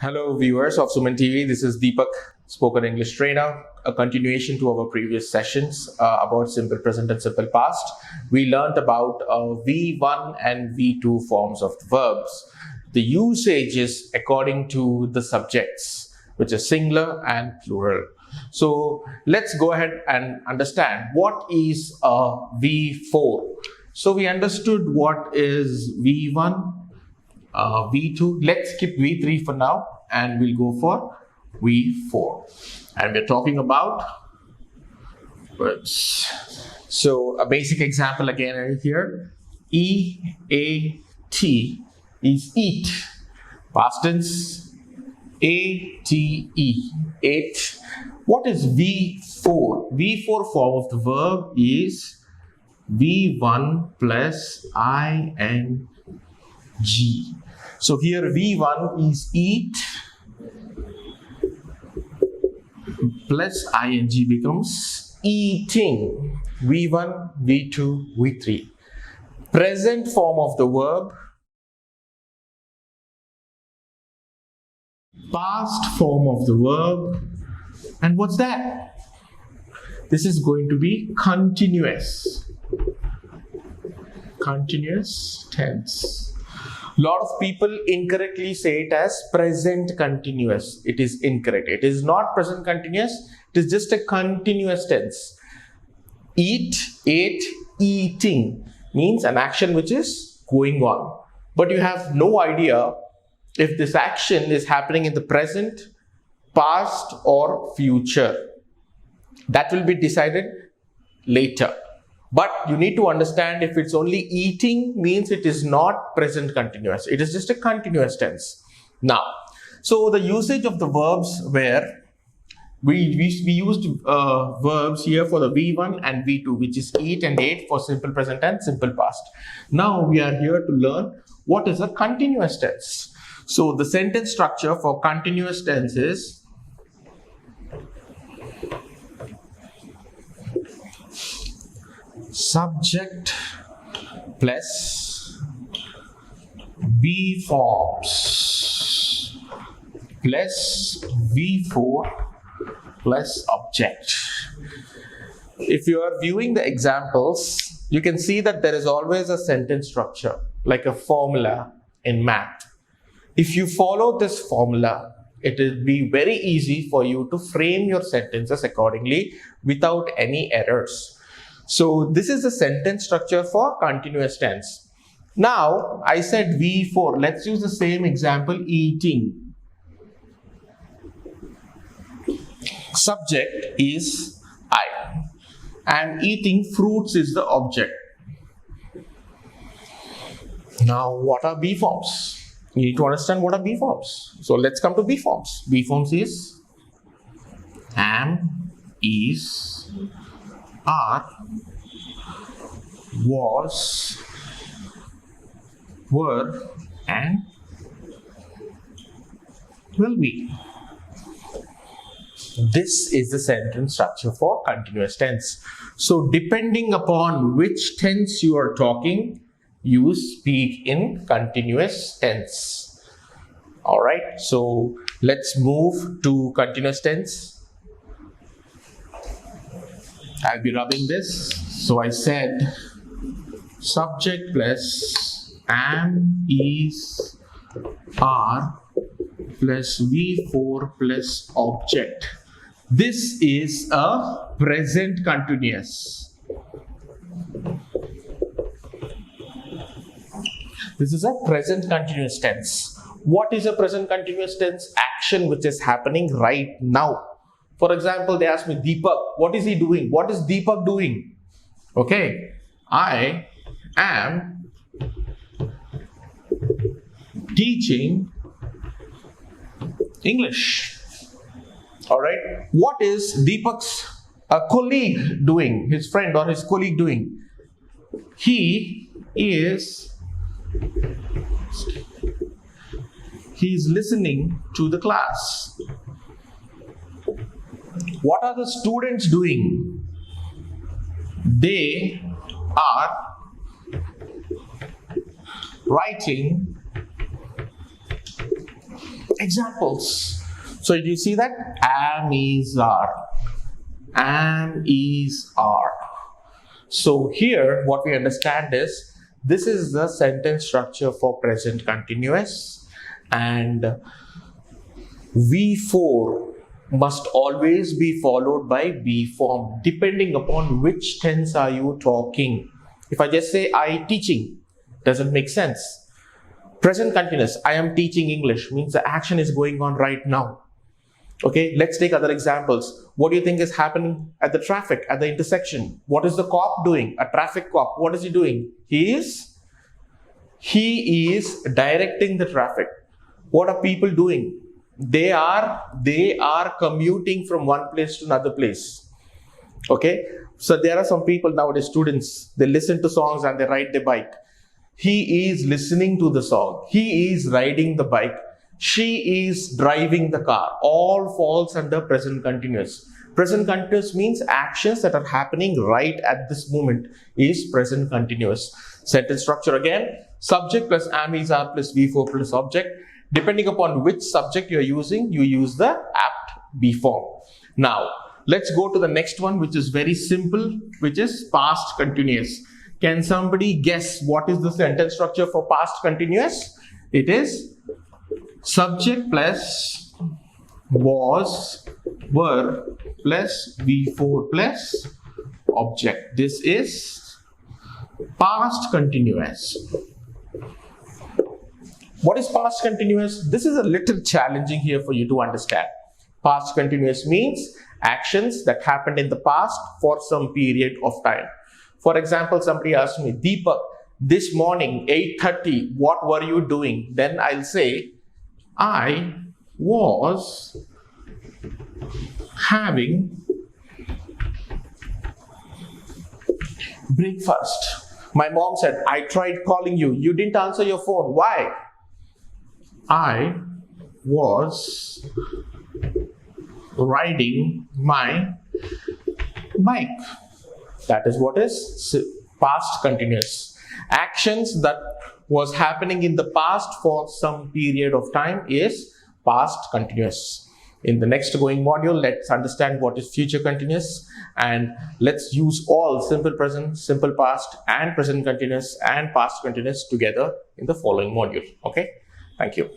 Hello viewers of SumanTV, this is Deepak, spoken English trainer, a continuation to our previous sessions about simple present and simple past. We learnt about V1 and V2 forms of the verbs. The usage is according to the subjects, which is singular and plural. So let's go ahead and understand what is a V4. So we understood what is V1, V2. Let's skip V3 for now and we'll go for V4. And we're talking about words. So a basic example again here. E-A-T is eat. Past tense A-T-E. Ate. What is V4? V4 form of the verb is V1 plus ing. So here V1 is eat plus ing becomes eating. V1, V2, V3. Present form of the verb, past form of the verb, and what's that? This is going to be continuous. Continuous tense. Lot of people incorrectly say it as present continuous. It is incorrect. It is not present continuous. It is just a continuous tense. Eat, ate, eating means an action which is going on. But you have no idea if this action is happening in the present, past or future. That will be decided later. But you need to understand, if it's only eating means it is not present continuous. It is just a continuous tense. Now, so the usage of the verbs where we used verbs here for the V1 and V2, which is eat and ate for simple present and simple past. Now we are here to learn what is a continuous tense. So the sentence structure for continuous tense is subject plus V forms plus V4 plus object. If you are viewing the examples, you can see that there is always a sentence structure, like a formula in math. If you follow this formula, it will be very easy for you to frame your sentences accordingly without any errors. So this is the sentence structure for continuous tense. Now I said V4. Let's use the same example, eating. Subject is I and eating fruits is the object. Now what are B forms? You need to understand what are B forms. So let's come to B forms. B forms is am, is, are, was, were, and will be. This is the sentence structure for continuous tense. So depending upon which tense you are talking, you speak in continuous tense. Alright, so let's move to continuous tense. I'll be rubbing this. So I said subject plus am, is, are plus V4 plus object. This is a present continuous. This is a present continuous tense. What is a present continuous tense? Action which is happening right now. For example, they ask me, Deepak, what is he doing? What is Deepak doing? Okay, I am teaching English. Alright, what is Deepak's colleague doing? His friend or his colleague doing? He is listening to the class. What are the students doing? They are writing examples. So you see that? Am, is, are. Am, is, are. So here what we understand is this is the sentence structure for present continuous, and V4 must always be followed by be form depending upon which tense are you talking. If I just say I teaching, doesn't make sense. Present continuous, I am teaching English, means the action is going on right now. Okay, let's take other examples. What do you think is happening at the traffic, at the intersection? What is the cop doing? A traffic cop, what is he doing? He is directing the traffic. What are people doing? They are commuting from one place to another place. Okay, so there are some people nowadays, students, they listen to songs and they ride their bike. He is listening to the song. He is riding the bike. She is driving the car. All falls under present continuous. Present continuous means actions that are happening right at this moment is present continuous. Sentence structure again, subject plus am, is, are plus V4 plus object. Depending upon which subject you are using, you use the apt be form. Now, let's go to the next one, which is very simple, which is past continuous. Can somebody guess what is the sentence structure for past continuous? It is subject plus was, were plus V4 plus object. This is past continuous. What is past continuous? This is a little challenging here for you to understand. Past continuous means actions that happened in the past for some period of time. For example, somebody asked me, Deepak, this morning 8:30, what were you doing? Then I'll say, I was having breakfast. My mom said, I tried calling you. You didn't answer your phone. Why? I was riding my bike. That is what is past continuous. Actions that was happening in the past for some period of time is past continuous. In the next going module, let's understand what is future continuous, and let's use all simple present, simple past, and present continuous and past continuous together in the following module. Okay, thank you.